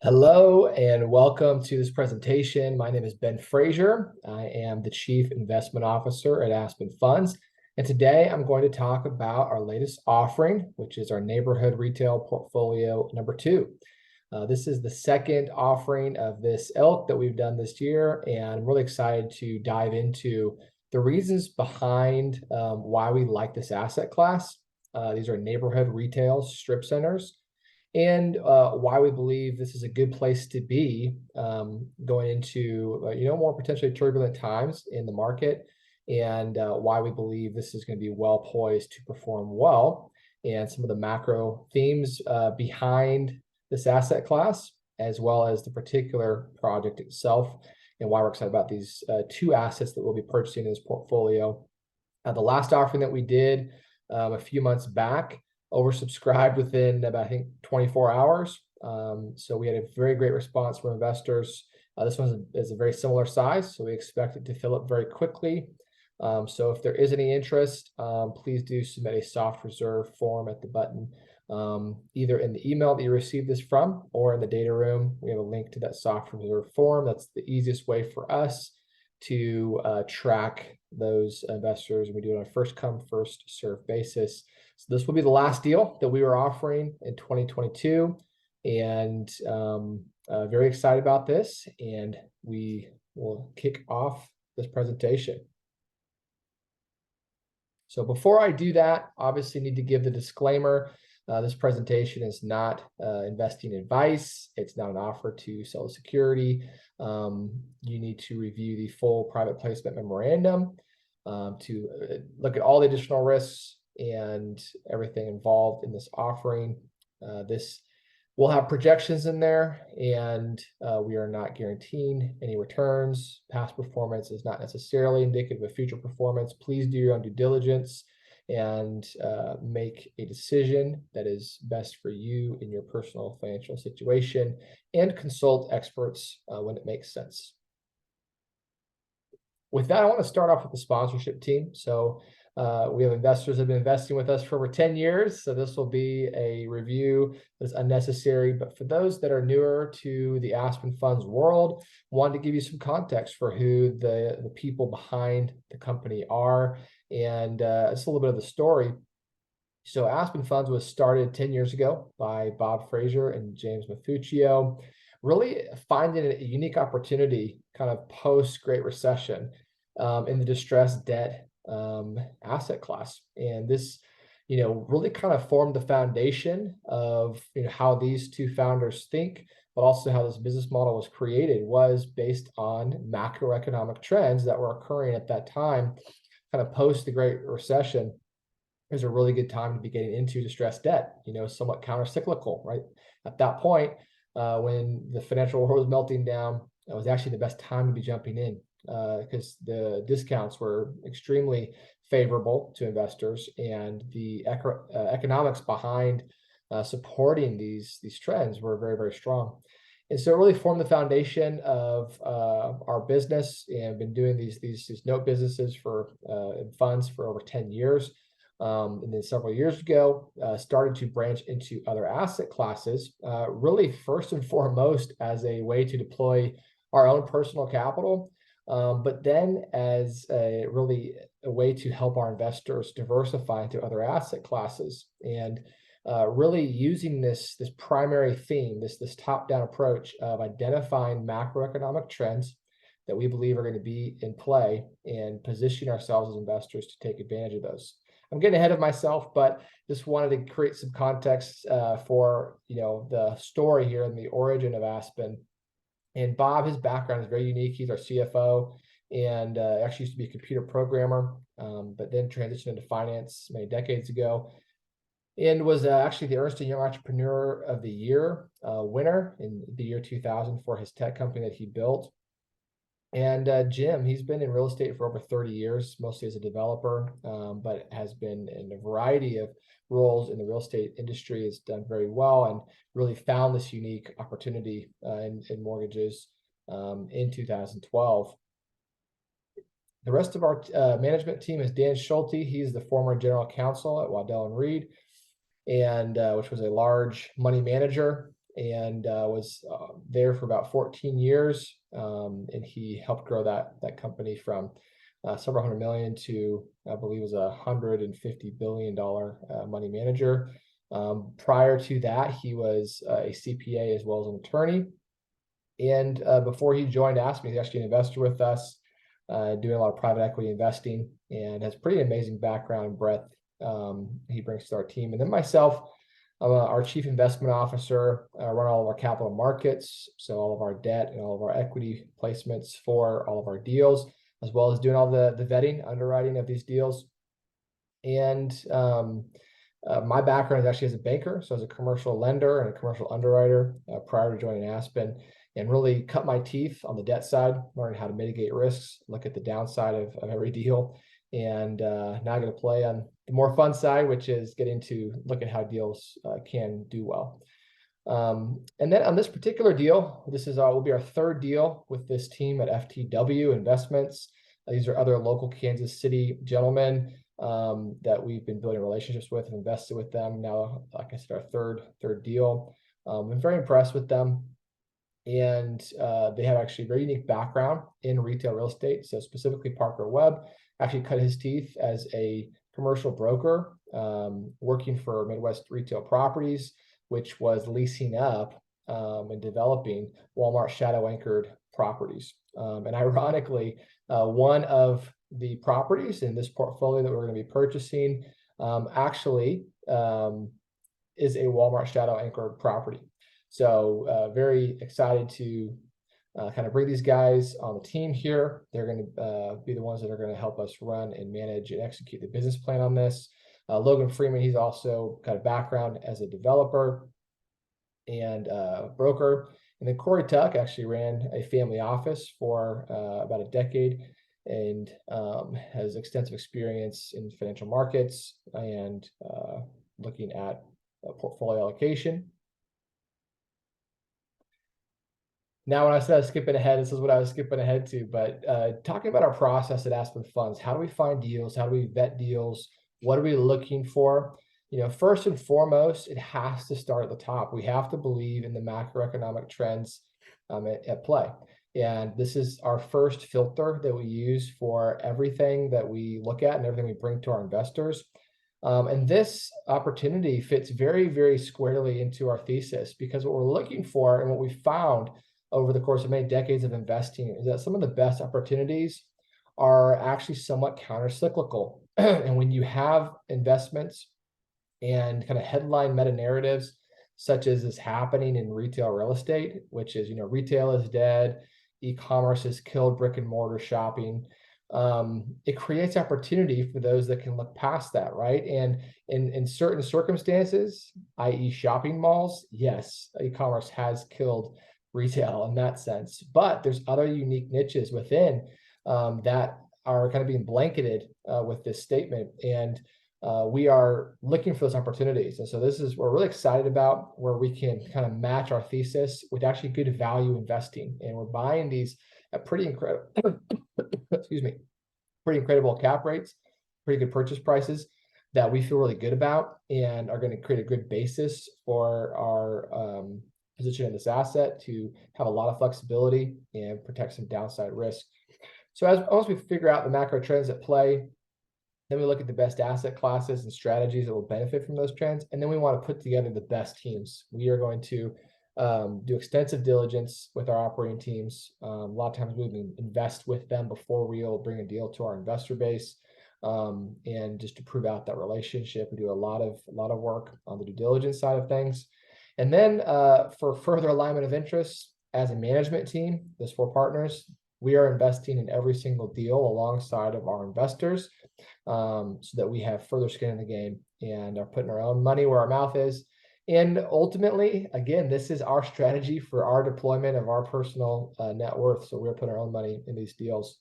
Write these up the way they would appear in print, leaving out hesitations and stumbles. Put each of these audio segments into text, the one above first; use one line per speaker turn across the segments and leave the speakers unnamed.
Hello and welcome to this presentation. My name is Ben Frazier. I am the Chief Investment Officer at Aspen Funds. And today I'm going to talk about our latest offering, which is our neighborhood retail portfolio number 2. This is the second offering of this ilk that we've done this year, and I'm really excited to dive into the reasons behind why we like this asset class. These are neighborhood retail strip centers, and why we believe this is a good place to be going into more potentially turbulent times in the market, and why we believe this is going to be well poised to perform well, and some of the macro themes behind this asset class, as well as the particular project itself, and why we're excited about these two assets that we'll be purchasing in this portfolio. The last offering that we did a few months back oversubscribed within about, I think, 24 hours. So we had a very great response from investors. This one is a very similar size, so we expect it to fill up very quickly. So if there is any interest, please do submit a soft reserve form at the button, either in the email that you received this from or in the data room. We have a link to that soft reserve form. That's the easiest way for us to track those investors. We do it on a first come, first serve basis. So this will be the last deal that we were offering in 2022, and very excited about this, and we will kick off this presentation. So before I do that, obviously need to give the disclaimer. This presentation is not investing advice. It's not an offer to sell a security. You need to review the full private placement memorandum to look at all the additional risks and everything involved in this offering. This will have projections in there, and we are not guaranteeing any returns. Past performance is not necessarily indicative of future performance. Please do your own due diligence and make a decision that is best for you in your personal financial situation, and consult experts when it makes sense. With that, I want to start off with the sponsorship team. So we have investors that have been investing with us for over 10 years. So this will be a review that's unnecessary. But for those that are newer to the Aspen Funds world, wanted to give you some context for who the people behind the company are. And it's a little bit of the story. So Aspen Funds was started 10 years ago by Bob Frazier and James Mafuccio, really finding a unique opportunity kind of post-Great Recession in the distressed debt asset class. And this, really kind of formed the foundation of how these two founders think, but also how this business model was created was based on macroeconomic trends that were occurring at that time, kind of post the Great Recession. Is a really good time to be getting into distressed debt, somewhat counter-cyclical, right? At that point, when the financial world was melting down, it was actually the best time to be jumping in because the discounts were extremely favorable to investors, and the economics behind supporting these trends were very, very strong. And so it really formed the foundation of our business, and been doing these note businesses for funds for over 10 years. And then several years ago, started to branch into other asset classes, really first and foremost as a way to deploy our own personal capital, but then as a way to help our investors diversify into other asset classes, and really using this primary theme, this top-down approach of identifying macroeconomic trends that we believe are going to be in play, and position ourselves as investors to take advantage of those. I'm getting ahead of myself, but just wanted to create some context for the story here and the origin of Aspen. And Bob, his background is very unique. He's our CFO, and actually used to be a computer programmer, but then transitioned into finance many decades ago, and was actually the Ernst & Young Entrepreneur of the Year winner in the year 2000 for his tech company that he built. And Jim, he's been in real estate for over 30 years, mostly as a developer, but has been in a variety of roles in the real estate industry, has done very well, and really found this unique opportunity in mortgages in 2012. The rest of our management team is Dan Schulte. He's the former general counsel at Waddell & Reed, and which was a large money manager. and was there for about 14 years. And he helped grow that company from several hundred million to, I believe, was $150 billion money manager. Prior to that, he was a CPA as well as an attorney. And before he joined Aspen, he's actually an investor with us, doing a lot of private equity investing, and has pretty amazing background and breadth he brings to our team. And then myself, I'm our chief investment officer, run all of our capital markets, so all of our debt and all of our equity placements for all of our deals, as well as doing all the vetting, underwriting of these deals. And my background is actually as a banker, so as a commercial lender and a commercial underwriter prior to joining Aspen, and really cut my teeth on the debt side, learning how to mitigate risks, look at the downside of every deal. And now I'm going to play on the more fun side, which is getting to look at how deals can do well. And then on this particular deal, this is will be our third deal with this team at FTW Investments. These are other local Kansas City gentlemen that we've been building relationships with and invested with them. Now, like I said, our third deal. I'm very impressed with them. And they have actually a very unique background in retail real estate. So specifically, Parker Webb actually cut his teeth as a commercial broker, working for Midwest Retail Properties, which was leasing up and developing Walmart shadow anchored properties. And ironically, one of the properties in this portfolio that we're going to be purchasing actually is a Walmart shadow anchored property. So very excited to kind of bring these guys on the team here. They're going to be the ones that are going to help us run and manage and execute the business plan on this. Logan Freeman, he's also got a background as a developer and broker. And then Corey Tuck actually ran a family office for about a decade and has extensive experience in financial markets and looking at portfolio allocation. Now, when I said I was skipping ahead, this is what I was skipping ahead to, but talking about our process at Aspen Funds, how do we find deals? How do we vet deals? What are we looking for? First and foremost, it has to start at the top. We have to believe in the macroeconomic trends at play. And this is our first filter that we use for everything that we look at and everything we bring to our investors. And this opportunity fits very, very squarely into our thesis, because what we're looking for and what we found over the course of many decades of investing is that some of the best opportunities are actually somewhat counter-cyclical. And when you have investments and kind of headline meta narratives, such as is happening in retail real estate, which is, retail is dead, e-commerce has killed brick and mortar shopping, it creates opportunity for those that can look past that, right? And in certain circumstances, i.e. shopping malls, yes, e-commerce has killed retail in that sense, but there's other unique niches within that are kind of being blanketed with this statement, and we are looking for those opportunities. And so this is what we're really excited about, where we can kind of match our thesis with actually good value investing, and we're buying these at pretty incredible pretty incredible cap rates, pretty good purchase prices that we feel really good about, and are going to create a good basis for our position in this asset to have a lot of flexibility and protect some downside risk. So once we figure out the macro trends at play, then we look at the best asset classes and strategies that will benefit from those trends, and then we want to put together the best teams. We are going to do extensive diligence with our operating teams. A lot of times we invest with them before we'll bring a deal to our investor base, and just to prove out that relationship, we do a lot of work on the due diligence side of things. And then for further alignment of interests, as a management team, those 4 partners, we are investing in every single deal alongside of our investors, so that we have further skin in the game and are putting our own money where our mouth is. And ultimately, again, this is our strategy for our deployment of our personal net worth. So we're putting our own money in these deals.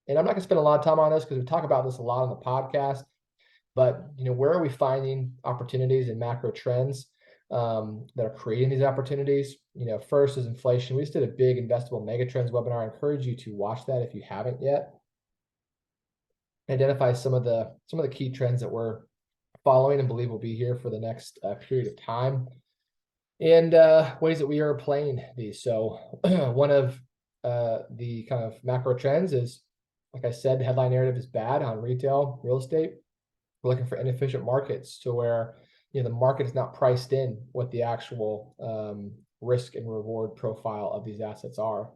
And I'm not going to spend a lot of time on this because we talk about this a lot on the podcast. But where are we finding opportunities and macro trends that are creating these opportunities? First is inflation. We just did a big investable megatrends webinar. I encourage you to watch that if you haven't yet. Identify some of the key trends that we're following and believe will be here for the next period of time, and ways that we are playing these. So one of the kind of macro trends is, like I said, the headline narrative is bad on retail real estate. We're looking for inefficient markets to where the market is not priced in what the actual risk and reward profile of these assets are.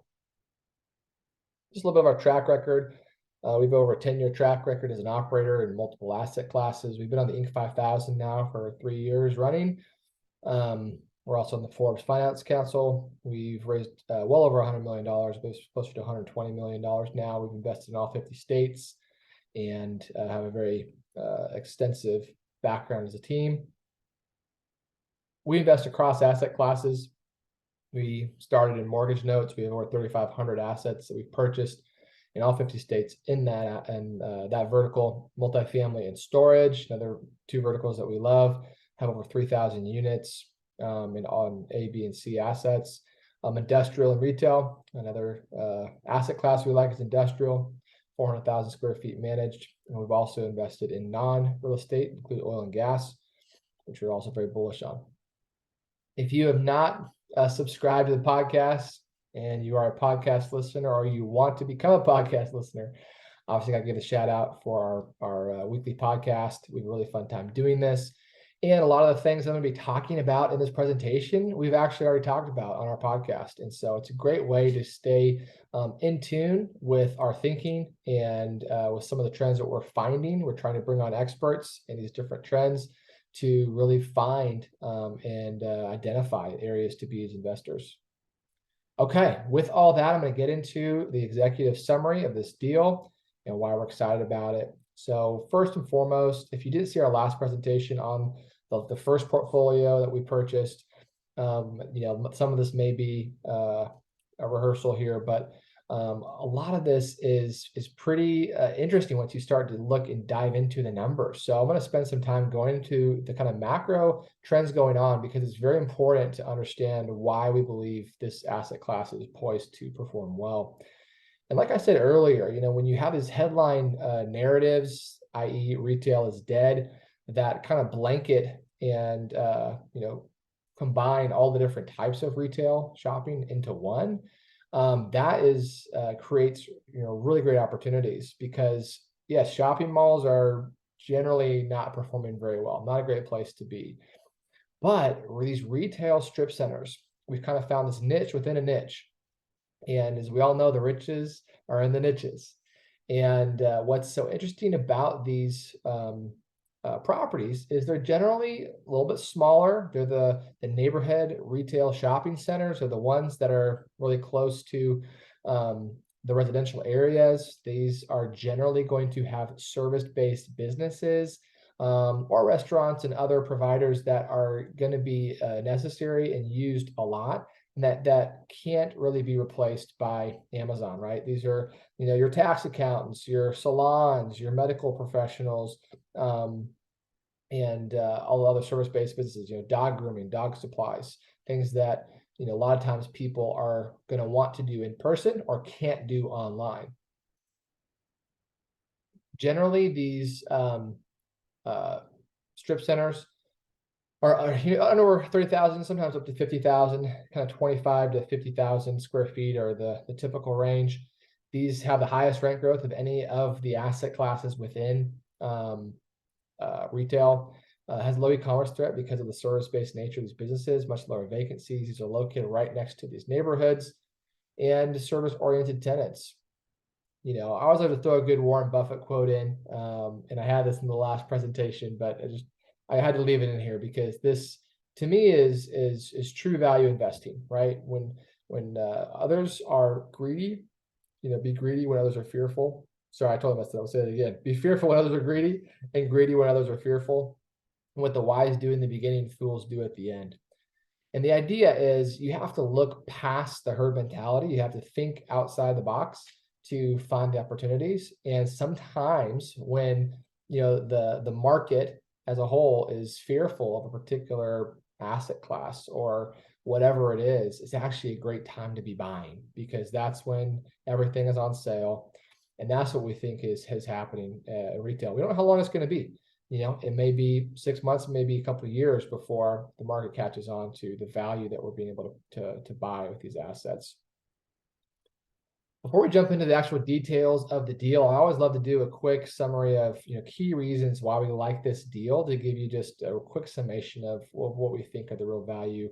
Just a little bit of our track record. We've over a 10-year track record as an operator in multiple asset classes. We've been on the Inc. 5000 now for 3 years running. We're also on the Forbes Finance Council. We've raised well over $100 million, closer to $120 million now. We've invested in all 50 states and have a very extensive background as a team. We invest across asset classes. We started in mortgage notes. We have over 3,500 assets that we've purchased in all 50 states in that that vertical. Multifamily and storage, another two verticals that we love, have over 3,000 units on A, B, and C assets. Industrial and retail, another asset class we like is industrial, 400,000 square feet managed. And we've also invested in non-real estate, including oil and gas, which we're also very bullish on. If you have not subscribed to the podcast and you are a podcast listener or you want to become a podcast listener, obviously I give a shout out for our weekly podcast. We have a really fun time doing this. And a lot of the things I'm going to be talking about in this presentation, we've actually already talked about on our podcast. And so it's a great way to stay in tune with our thinking and with some of the trends that we're finding. We're trying to bring on experts in these different trends to really find and identify areas to be as investors. Okay, with all that, I'm going to get into the executive summary of this deal and why we're excited about it. So first and foremost, if you didn't see our last presentation on the first portfolio that we purchased, some of this may be a rehearsal here, but a lot of this is pretty interesting once you start to look and dive into the numbers. So I'm going to spend some time going into the kind of macro trends going on, because it's very important to understand why we believe this asset class is poised to perform well. And like I said earlier, when you have these headline narratives, i.e. retail is dead, that kind of blanket and, combine all the different types of retail shopping into one, that creates, really great opportunities, because yes, shopping malls are generally not performing very well, not a great place to be. But these retail strip centers, we've kind of found this niche within a niche. And as we all know, the riches are in the niches. And what's so interesting about these properties is they're generally a little bit smaller. They're the neighborhood retail shopping centers, are the ones that are really close to the residential areas. These are generally going to have service-based businesses or restaurants and other providers that are going to be necessary and used a lot. That can't really be replaced by Amazon, right? These are, your tax accountants, your salons, your medical professionals, and all the other service-based businesses, dog grooming, dog supplies, things that, a lot of times people are going to want to do in person or can't do online. Generally, these strip centers are under 30,000, sometimes up to 50,000, kind of 25 to 50,000 square feet are the typical range. These have the highest rent growth of any of the asset classes within retail. Has low e-commerce threat because of the service-based nature of these businesses, much lower vacancies. These are located right next to these neighborhoods, and service-oriented tenants. I always like to throw a good Warren Buffett quote in, and I had this in the last presentation, but I had to leave it in here because this, to me, is true value investing, right? When others are greedy, be greedy when others are fearful. Sorry, I told myself, I'll say it again. Be fearful when others are greedy, and greedy when others are fearful. And what the wise do in the beginning, fools do at the end. And the idea is you have to look past the herd mentality. You have to think outside the box to find the opportunities. And sometimes when the market as a whole is fearful of a particular asset class or whatever it is, it's actually a great time to be buying, because that's when everything is on sale. And that's what we think is happening in retail. We don't know how long it's going to be. it may be 6 months, maybe a couple of years before the market catches on to the value that we're being able to buy with these assets. Before we jump into the actual details of the deal, I always love to do a quick summary of key reasons why we like this deal, to give you just a quick summation of what we think of the real value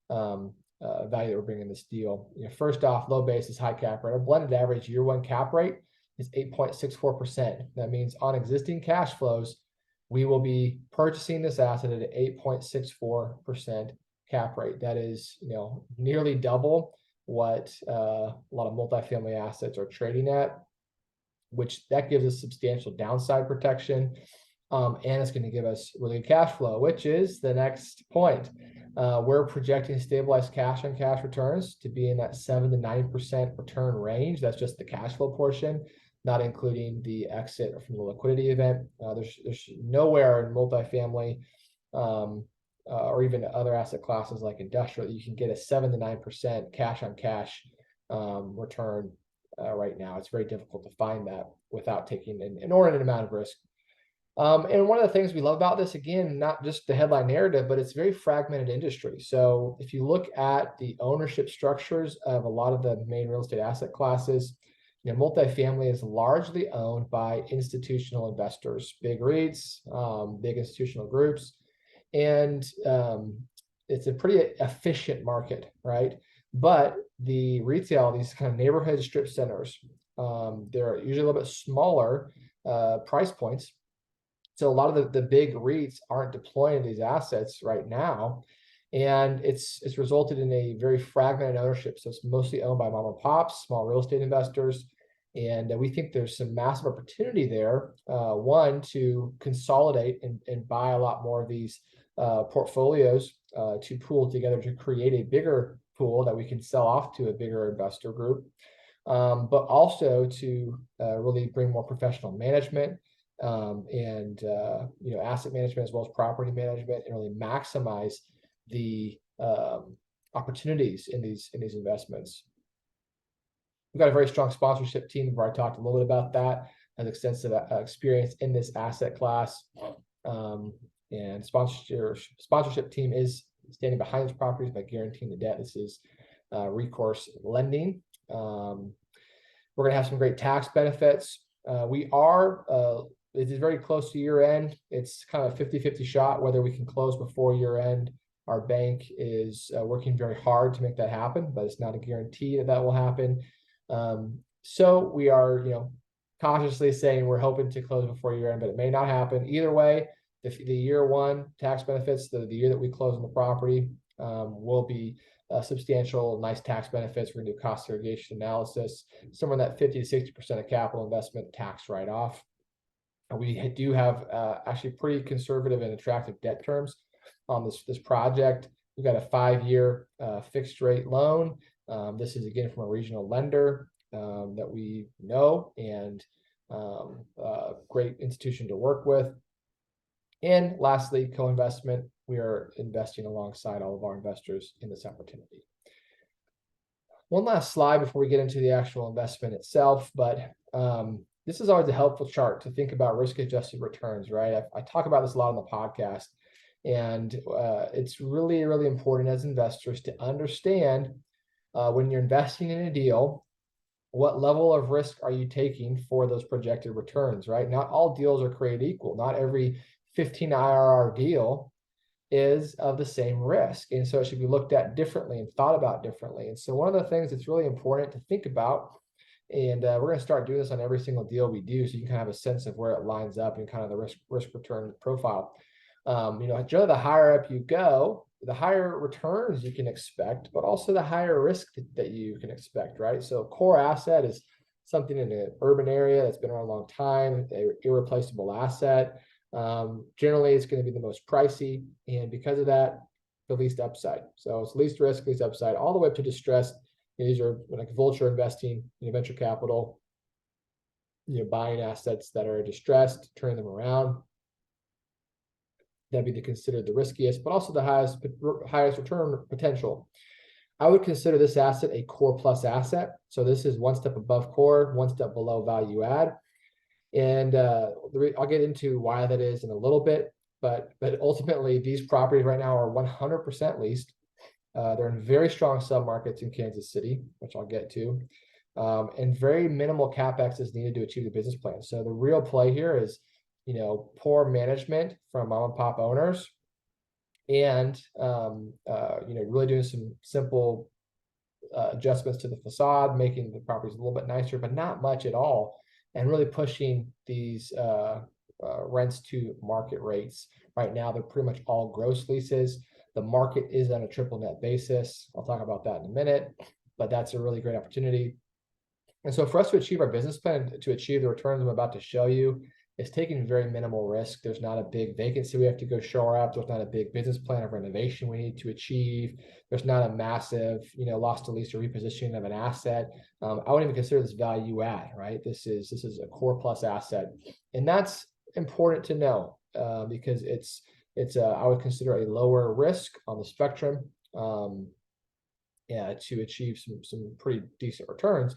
value that we're bringing in this deal. First off, low basis, high cap rate. Our blended average year one cap rate is 8.64%. That means on existing cash flows, we will be purchasing this asset at an 8.64% cap rate. That is, nearly double what a lot of multifamily assets are trading at, which that gives us substantial downside protection. And it's going to give us really good cash flow, which is the next point. We're projecting stabilized cash on cash returns to be in that 7 to 9% return range. That's just the cash flow portion, not including the exit from the liquidity event. There's nowhere in multifamily or even other asset classes like industrial you can get a 7 to 9% cash on cash return right now. It's very difficult to find that without taking an inordinate amount of risk. And one of the things we love about this, again, not just the headline narrative, but it's a very fragmented industry. So if you look at the ownership structures of a lot of the main real estate asset classes, multifamily is largely owned by institutional investors, big REITs, big institutional groups, and it's a pretty efficient market, right? But the retail, these kind of neighborhood strip centers, they're usually a little bit smaller price points. So a lot of the big REITs aren't deploying these assets right now. And it's resulted in a very fragmented ownership. So it's mostly owned by mom and pops, small real estate investors. And we think there's some massive opportunity there, one, to consolidate and buy a lot more of these portfolios to pool together to create a bigger pool that we can sell off to a bigger investor group, but also to really bring more professional management and asset management as well as property management, and really maximize the opportunities in these investments. We've got a very strong sponsorship team where I talked a little bit about that, has extensive experience in this asset class. And sponsorship team is standing behind these properties by guaranteeing the debt. This is recourse lending. We're going to have some great tax benefits. It is very close to year end. It's kind of a 50-50 shot whether we can close before year end. Our bank is working very hard to make that happen, but it's not a guarantee that will happen. So we are, cautiously saying we're hoping to close before year end, but it may not happen. Either way, the year one tax benefits, the year that we close on the property, will be substantial, nice tax benefits. We're going to do cost segregation analysis, somewhere in that 50 to 60% of capital investment tax write-off. We do have actually pretty conservative and attractive debt terms on this project. We've got a 5-year fixed rate loan. This is again from a regional lender that we know, and great institution to work with. And lastly, co-investment. We are investing alongside all of our investors in this opportunity. One last slide before we get into the actual investment itself, but this is always a helpful chart to think about risk-adjusted returns, right? I talk about this a lot on the podcast, and it's really, really important as investors to understand when you're investing in a deal, what level of risk are you taking for those projected returns, right? Not all deals are created equal. Not every 15 IRR deal is of the same risk. And so it should be looked at differently and thought about differently. And so one of the things that's really important to think about, and we're going to start doing this on every single deal we do, so you can kind of have a sense of where it lines up and kind of the risk return profile. Generally, the higher up you go, the higher returns you can expect, but also the higher risk that you can expect, right? So core asset is something in an urban area that's been around a long time, an irreplaceable asset. Generally, it's going to be the most pricey, and because of that, the least upside. So it's least risk, least upside, all the way up to distressed. These are like vulture investing, venture capital, buying assets that are distressed, turning them around. That'd be considered the riskiest, but also the highest return potential. I would consider this asset a core plus asset. So this is one step above core, one step below value add. And I'll get into why that is in a little bit, but ultimately these properties right now are 100% leased. They're in very strong submarkets in Kansas City, which I'll get to. And very minimal CapEx is needed to achieve the business plan. So the real play here is, poor management from mom and pop owners, and really doing some simple adjustments to the facade, making the properties a little bit nicer, but not much at all, and really pushing these rents to market rates. Right now, they're pretty much all gross leases. The market is on a triple net basis. I'll talk about that in a minute, but that's a really great opportunity. And so for us to achieve our business plan, to achieve the returns I'm about to show you, is taking very minimal risk. There's not a big vacancy we have to go shore up. There's not a big business plan of renovation we need to achieve. There's not a massive, loss to lease or repositioning of an asset. I wouldn't even consider this value add, right? This is a core plus asset, and that's important to know because it's I would consider a lower risk on the spectrum, to achieve some pretty decent returns,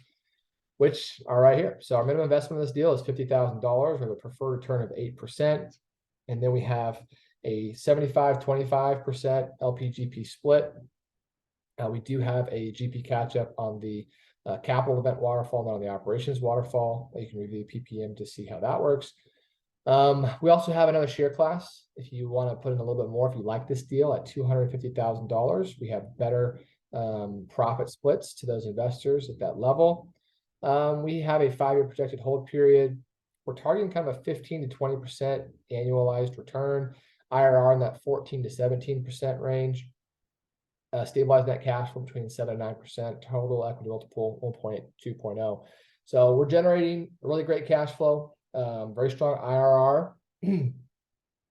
which are right here. So our minimum investment in this deal is $50,000 with a preferred return of 8%. And then we have a 75-25% LP-GP split. We do have a GP catch-up on the capital event waterfall, not on the operations waterfall. You can review PPM to see how that works. We also have another share class if you want to put in a little bit more, if you like this deal, at $250,000. We have better profit splits to those investors at that level. We have a 5-year projected hold period. We're targeting kind of a 15 to 20% annualized return, IRR in that 14 to 17% range. Stabilized net cash flow between 7 and 9%, total equity multiple 1.8 to 2.0. So we're generating a really great cash flow, very strong IRR,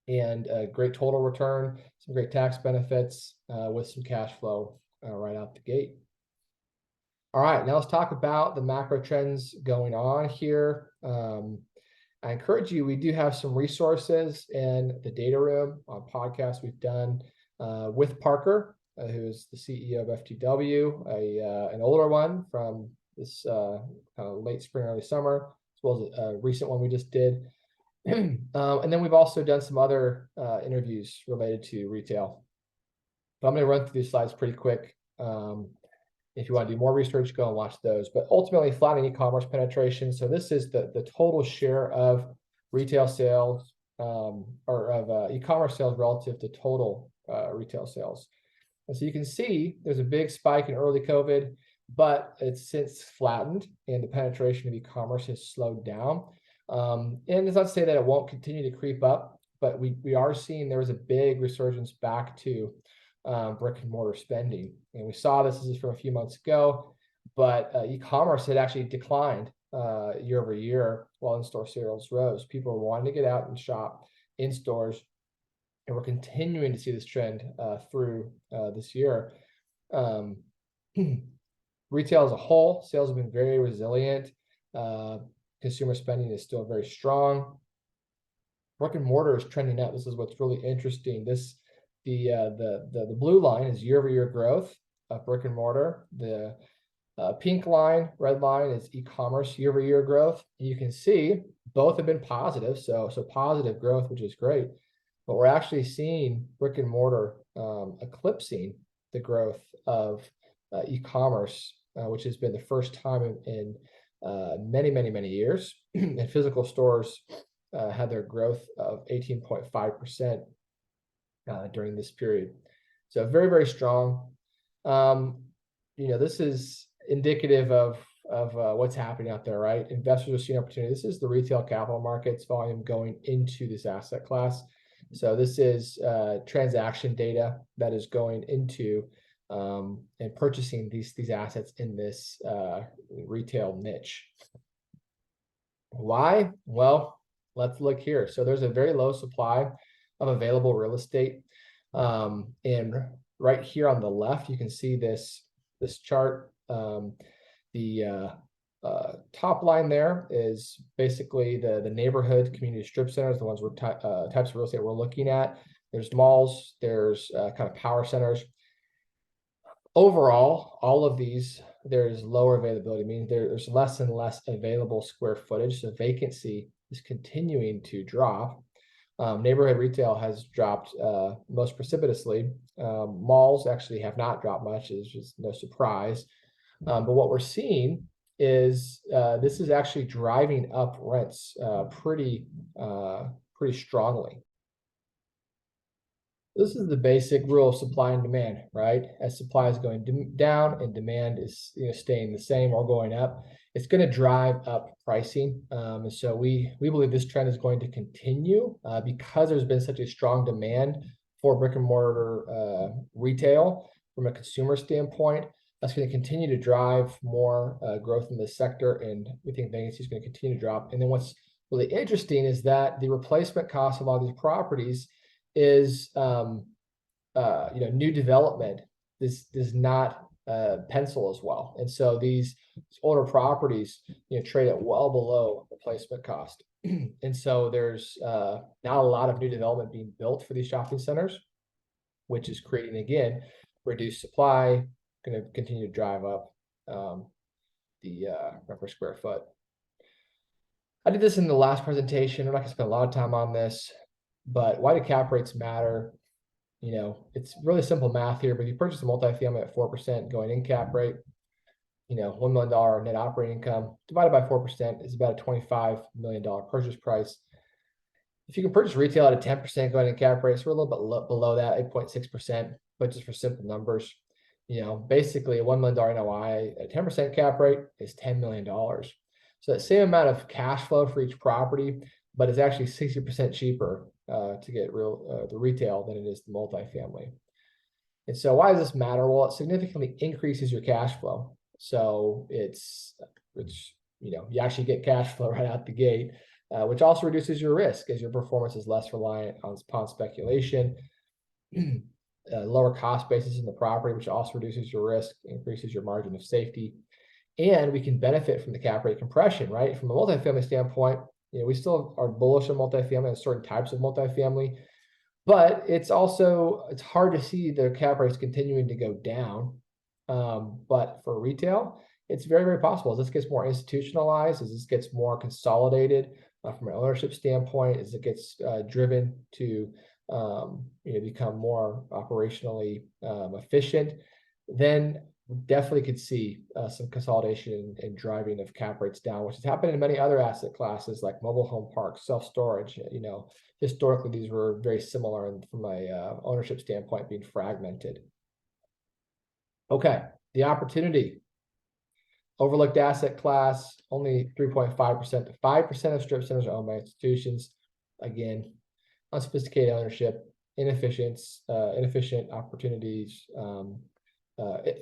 and a great total return, some great tax benefits with some cash flow right out the gate. All right, now let's talk about the macro trends going on here. I encourage you, we do have some resources in the data room on podcasts we've done with Parker, who is the CEO of FTW, an older one from this kind of late spring, early summer, as well as a recent one we just did. And then we've also done some other interviews related to retail. But I'm going to run through these slides pretty quick. If you want to do more research, go and watch those. But ultimately, flattening e-commerce penetration. So this is the total share of retail sales or of e-commerce sales relative to total retail sales. And so you can see there's a big spike in early COVID, but it's since flattened and the penetration of e-commerce has slowed down. And it's not to say that it won't continue to creep up, but we are seeing there was a big resurgence back to brick and mortar spending. And we saw this is from a few months ago, but e-commerce had actually declined year over year while in-store sales rose. People are wanting to get out and shop in stores, and we're continuing to see this trend through this year. Retail as a whole, sales have been very resilient. Consumer spending is still very strong. Brick and mortar is trending up. This is what's really interesting. The blue line is year-over-year growth of brick and mortar. The pink line, red line is e-commerce year-over-year growth. You can see both have been positive, so positive growth, which is great. But we're actually seeing brick and mortar eclipsing the growth of e-commerce, which has been the first time in many years. And physical stores had their growth of 18.5%. During this period. So very strong. This is indicative of what's happening out there, right? Investors are seeing opportunity. This is the retail capital markets volume going into this asset class. So this is transaction data that is going into and purchasing these assets in this retail niche. Why? Well, let's look here. So there's a very low supply of available real estate. And right here on the left, you can see this chart. The top line there is basically the neighborhood community strip centers, the ones types of real estate we're looking at. There's malls, there's kind of power centers. Overall, all of these, there's lower availability, meaning there's less and less available square footage. So vacancy is continuing to drop. Neighborhood retail has dropped most precipitously. Malls actually have not dropped much, it's just no surprise. But what we're seeing is this is actually driving up rents pretty strongly. This is the basic rule of supply and demand, right? As supply is going down and demand is staying the same or going up, it's going to drive up pricing. And so we believe this trend is going to continue because there's been such a strong demand for brick and mortar retail from a consumer standpoint. That's going to continue to drive more growth in this sector, and we think vacancy is going to continue to drop. And then what's really interesting is that the replacement cost of all these properties is new development. This does not pencil as well, and so these older properties trade at well below replacement cost. And so there's not a lot of new development being built for these shopping centers, which is creating again reduced supply, going to continue to drive up the rent per square foot. I did this in the last presentation. I'm not going to spend a lot of time on this, but why do cap rates matter? It's really simple math here, but if you purchase a multifamily at 4% going in cap rate, $1 million net operating income divided by 4% is about a $25 million purchase price. If you can purchase retail at a 10% going in cap rate, so we're a little bit below that, 8.6%, but just for simple numbers, basically a $1 million NOI at 10% cap rate is $10 million. So that same amount of cash flow for each property, but it's actually 60% cheaper to get the retail than it is the multifamily. And so why does this matter? Well, it significantly increases your cash flow. So you actually get cash flow right out the gate, which also reduces your risk as your performance is less reliant upon speculation. Lower cost basis in the property, which also reduces your risk, increases your margin of safety. And we can benefit from the cap rate compression, right? From a multifamily standpoint, we still are bullish on multifamily and certain types of multifamily, but it's hard to see the cap rates continuing to go down. But for retail, it's very, very possible as this gets more institutionalized, as this gets more consolidated from an ownership standpoint, as it gets driven to become more operationally efficient, then we definitely could see some consolidation and driving of cap rates down, which has happened in many other asset classes like mobile home parks, self-storage. Historically, these were very similar and from a ownership standpoint being fragmented. Okay, the opportunity. Overlooked asset class, only 3.5% to 5% of strip centers are owned by institutions. Again, unsophisticated ownership, inefficient opportunities,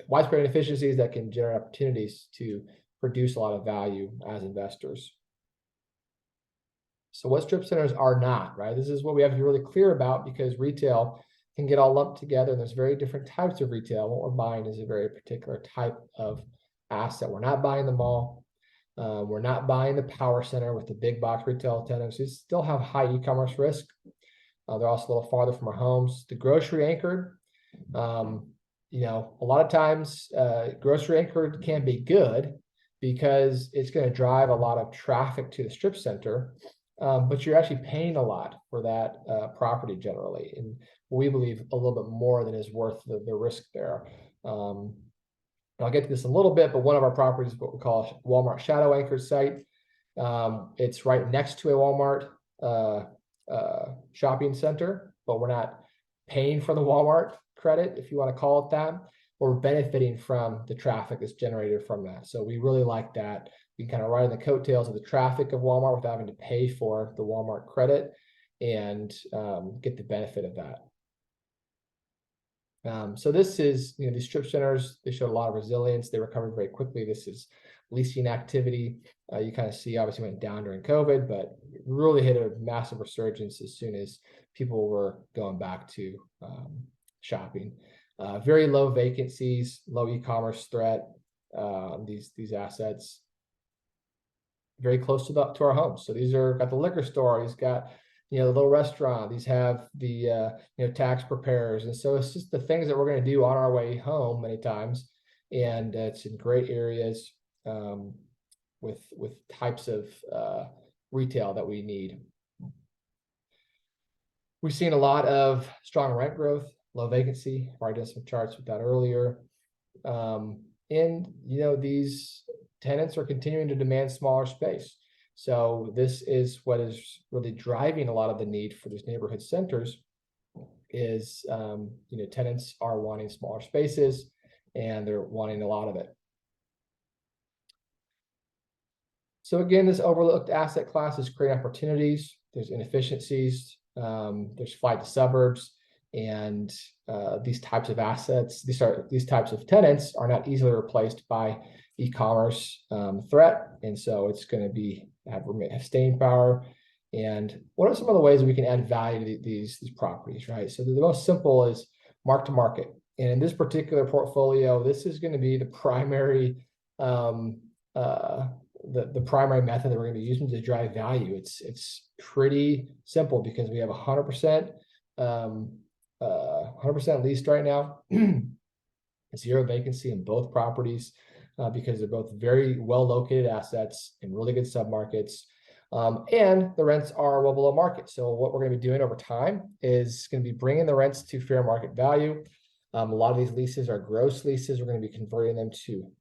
widespread inefficiencies that can generate opportunities to produce a lot of value as investors. So what strip centers are not, right? This is what we have to be really clear about, because retail can get all lumped together, and there's very different types of retail. What we're buying is a very particular type of asset. We're not buying the mall. We're not buying the power center with the big box retail tenants. We still have high e-commerce risk. They're also a little farther from our homes. The grocery anchored, a lot of times grocery anchored can be good because it's going to drive a lot of traffic to the strip center, but you're actually paying a lot for that property generally, and we believe a little bit more than is worth the risk there. I'll get to this in a little bit, but one of our properties is what we call a Walmart shadow anchored site. It's right next to a Walmart shopping center, but we're not paying for the Walmart credit, if you want to call it that. We're benefiting from the traffic that's generated from that. So we really like that. We can kind of ride in the coattails of the traffic of Walmart without having to pay for the Walmart credit and get the benefit of that. So this is, these strip centers, they showed a lot of resilience. They recovered very quickly. This is leasing activity. You kind of see obviously went down during COVID, but really hit a massive resurgence as soon as people were going back to shopping. Very low vacancies, low e-commerce threat. These assets very close to our homes. So these got the liquor store. These got the little restaurant. These have the tax preparers, and so it's just the things that we're going to do on our way home many times, and it's in great areas with types of retail that we need. We've seen a lot of strong rent growth, low vacancy. I've already done some charts with that earlier. And these tenants are continuing to demand smaller space. So this is what is really driving a lot of the need for these neighborhood centers is, tenants are wanting smaller spaces and they're wanting a lot of it. So again, this overlooked asset class is creating opportunities. There's inefficiencies, there's flight to suburbs, and these types of assets, these types of tenants are not easily replaced by e-commerce threat, and so it's going to have staying power. And what are some of the ways that we can add value to these properties, right? So the most simple is mark to market, and in this particular portfolio, this is going to be the primary the primary method that we're going to be using to drive value. It's pretty simple because we have 100% 100% leased right now, 0 vacancy in both properties because they're both very well located assets in really good submarkets, and the rents are well below market. So what we're going to be doing over time is going to be bringing the rents to fair market value. A lot of these leases are gross leases. We're going to be converting them to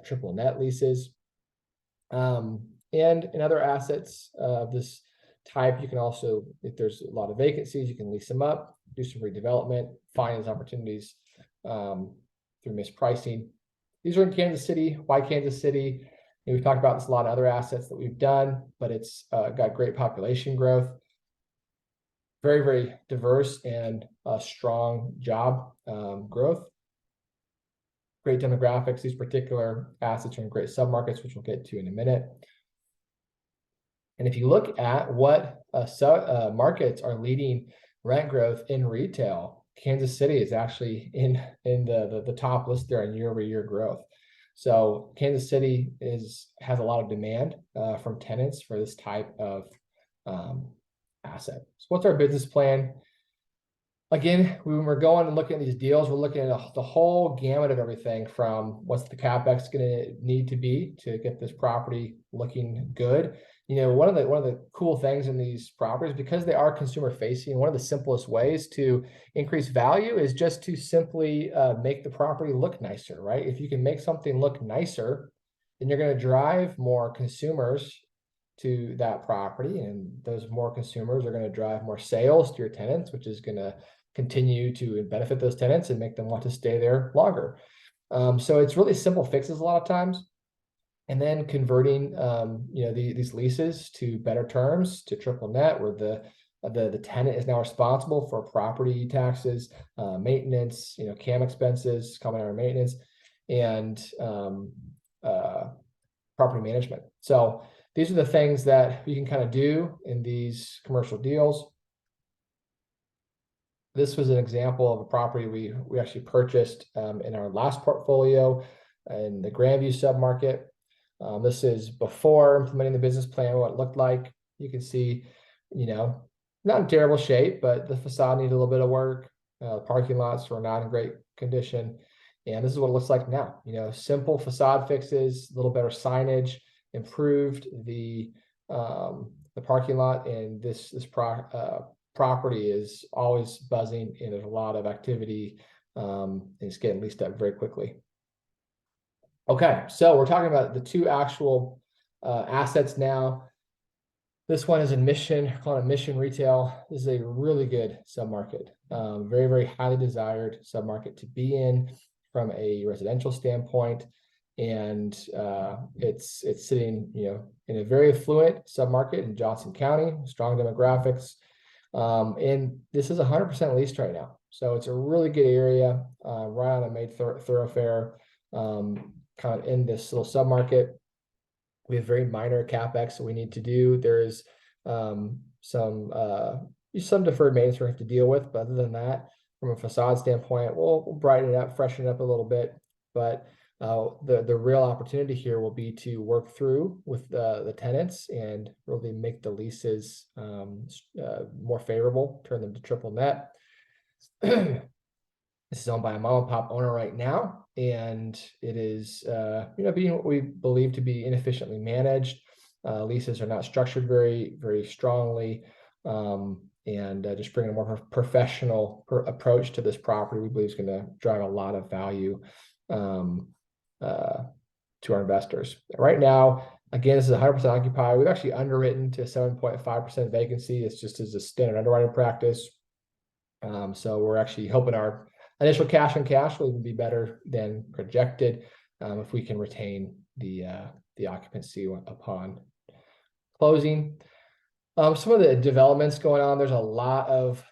triple net leases. And in other assets of this type, you can also, if there's a lot of vacancies, you can lease them up, do some redevelopment, find those opportunities through mispricing. These are in Kansas City. Why Kansas City? And we've talked about this a lot of other assets that we've done, but it's got great population growth, very, very diverse and strong job growth. Great demographics. These particular assets are in great submarkets, which we'll get to in a minute. And if you look at what markets are leading rent growth in retail, Kansas City is actually in the top list there in year-over-year growth. So Kansas City has a lot of demand from tenants for this type of asset. So what's our business plan? Again, when we're going and looking at these deals, we're looking at the whole gamut of everything from what's the CapEx going to need to be to get this property looking good. One of the cool things in these properties, because they are consumer facing, one of the simplest ways to increase value is just to simply make the property look nicer, right? If you can make something look nicer, then you're going to drive more consumers to that property, and those more consumers are going to drive more sales to your tenants, which is going to continue to benefit those tenants and make them want to stay there longer. So it's really simple fixes a lot of times. And then converting these leases to better terms, to triple net, where the tenant is now responsible for property taxes, maintenance, CAM expenses, common area maintenance, and property management. So these are the things that you can kind of do in these commercial deals. This was an example of a property we actually purchased in our last portfolio in the GRANDVIEW submarket. This is before implementing the business plan, what it looked like. You can see, not in terrible shape, but the facade needed a little bit of work. The parking lots were not in great condition. And this is what it looks like now. Simple facade fixes, a little better signage, improved the parking lot, and this property is always buzzing, and there's a lot of activity, and it's getting leased up very quickly. Okay, so we're talking about the two actual assets now. This one is in Mission, calling it Mission Retail. This is a really good submarket, very, very highly desired submarket to be in from a residential standpoint. And it's sitting, in a very affluent submarket in Johnson County, strong demographics. And this is 100% leased right now. So it's a really good area, right on a main thoroughfare, kind of in this little submarket. We have very minor CapEx that we need to do. There is some deferred maintenance we have to deal with, but other than that, from a facade standpoint, we'll brighten it up, freshen it up a little bit. But the real opportunity here will be to work through with the tenants and really make the leases more favorable, turn them to triple net. This is owned by a mom and pop owner right now, and it is being what we believe to be inefficiently managed. Leases are not structured very, very strongly. And just bringing a more professional approach to this property, we believe is going to drive a lot of value to our investors. Right now, again, this is 100% occupied. We've actually underwritten to 7.5% vacancy. It's just as a standard underwriting practice. So we're actually hoping our initial cash on cash will even be better than projected if we can retain the occupancy upon closing. Some of the developments going on, there's a lot of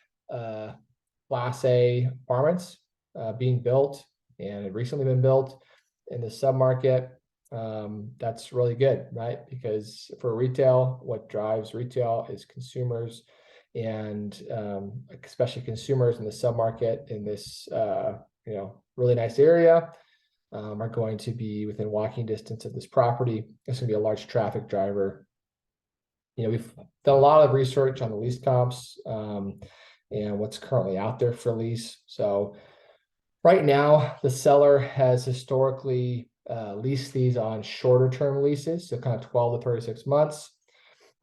Class A apartments being built and have recently been built in the submarket. That's really good, right? Because for retail, what drives retail is consumers, and especially consumers in the submarket in this really nice area are going to be within walking distance of this property. It's going to be a large traffic driver. We've done a lot of research on the lease comps and what's currently out there for lease. So right now, the seller has historically leased these on shorter term leases, so kind of 12 to 36 months.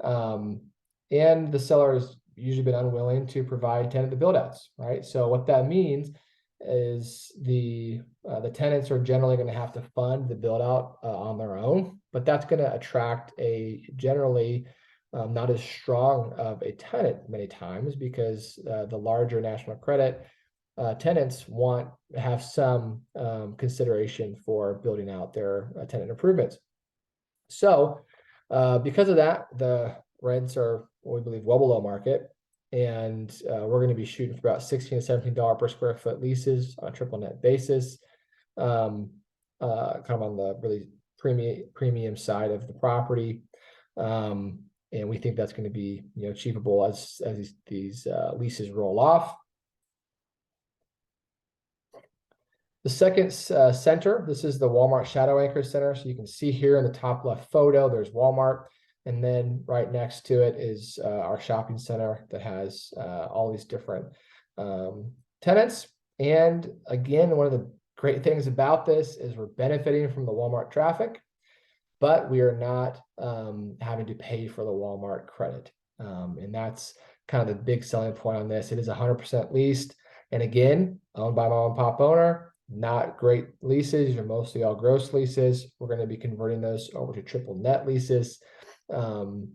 And the seller has usually been unwilling to provide tenant the build outs, right? So what that means is the tenants are generally going to have to fund the build out on their own, but that's going to attract a generally not as strong of a tenant many times, because the larger national credit tenants want to have some consideration for building out their tenant improvements. So because of that, the rents are, we believe, well below market, and we're going to be shooting for about $16 to $17 per square foot leases on a triple net basis, kind of on the really premium side of the property. And we think that's going to be achievable as these leases roll off. The second center, this is the Walmart Shadow Anchor Center. So you can see here in the top left photo, there's Walmart. And then right next to it is our shopping center that has all these different tenants. And again, one of the great things about this is we're benefiting from the Walmart traffic, but we are not having to pay for the Walmart credit. And that's kind of the big selling point on this. It is 100% leased. And again, owned by mom and pop owner. Not great leases. These are mostly all gross leases. We're going to be converting those over to triple net leases over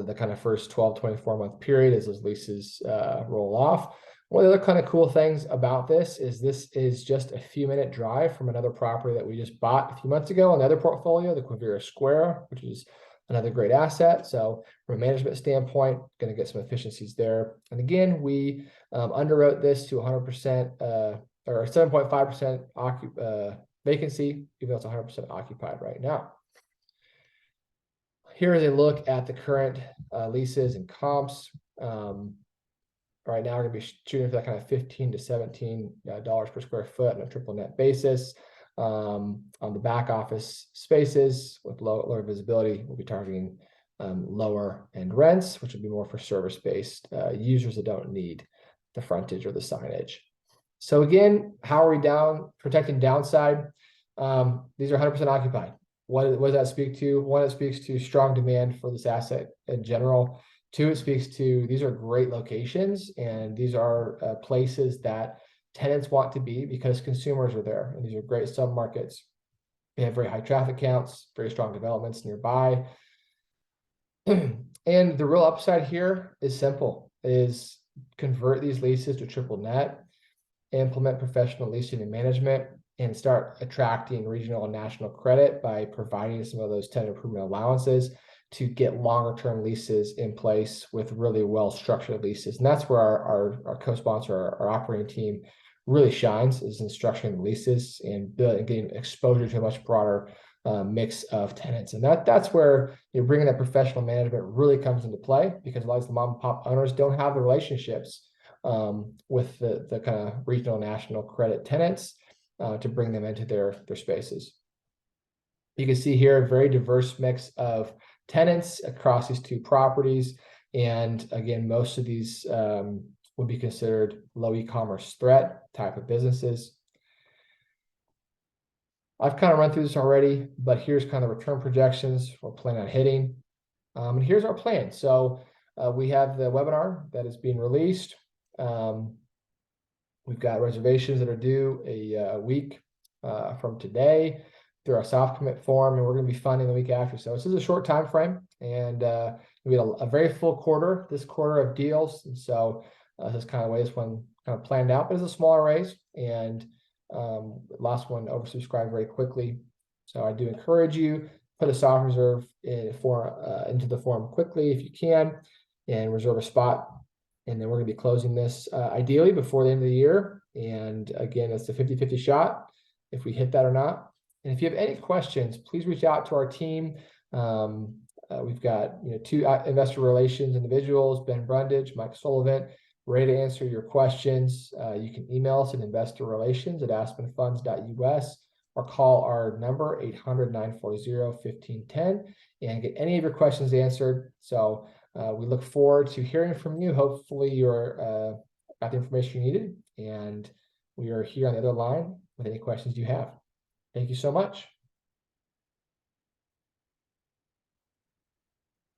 the kind of first 12, 24-month period as those leases roll off. One of the other kind of cool things about this is just a few minute drive from another property that we just bought a few months ago, another portfolio, the Quivira Square, which is another great asset. So from a management standpoint, going to get some efficiencies there. And again, we underwrote this to 100% or 7.5% vacancy, even though it's 100% occupied right now. Here is a look at the current leases and comps. Right now, we're going to be shooting for that kind of $15 to $17 per square foot on a triple net basis. On the back office spaces with lower visibility, we'll be targeting lower end rents, which will be more for service-based users that don't need the frontage or the signage. So again, how are we protecting downside? These are 100% occupied. What does that speak to? One, it speaks to strong demand for this asset in general. Two, it speaks to these are great locations, and these are places that tenants want to be because consumers are there, and these are great submarkets. They have very high traffic counts, very strong developments nearby. And the real upside here is simple, is convert these leases to triple net, implement professional leasing and management, and start attracting regional and national credit by providing some of those tenant improvement allowances to get longer term leases in place with really well structured leases. And that's where our co-sponsor, our operating team really shines, is in structuring the leases and getting exposure to a much broader mix of tenants. And that's where bringing that professional management really comes into play, because a lot of the mom and pop owners don't have the relationships with the kind of regional national credit tenants to bring them into their spaces. You can see here a very diverse mix of tenants across these two properties. And again, most of these would be considered low e-commerce threat type of businesses. I've kind of run through this already, but here's kind of return projections we're planning on hitting. And here's our plan. So we have the webinar that is being released. We've got reservations that are due a week from today through our soft commit form, and we're going to be funding the week after. So this is a short time frame, and we had a very full quarter this quarter of deals, and so this is kind of the way this one kind of planned out. But it's a smaller raise, and last one oversubscribed very quickly. So I do encourage you put a soft reserve into the form quickly if you can, and reserve a spot. And then we're going to be closing this ideally before the end of the year. And again, it's a 50-50 shot if we hit that or not. And if you have any questions, please reach out to our team. We've got two investor relations individuals, Ben Brundage, Mike Sullivan, ready to answer your questions. You can email us at investorrelations@aspenfunds.us or call our number 800-940-1510 and get any of your questions answered. So we look forward to hearing from you. Hopefully you're got the information you needed, and we are here on the other line with any questions you have. Thank you so much.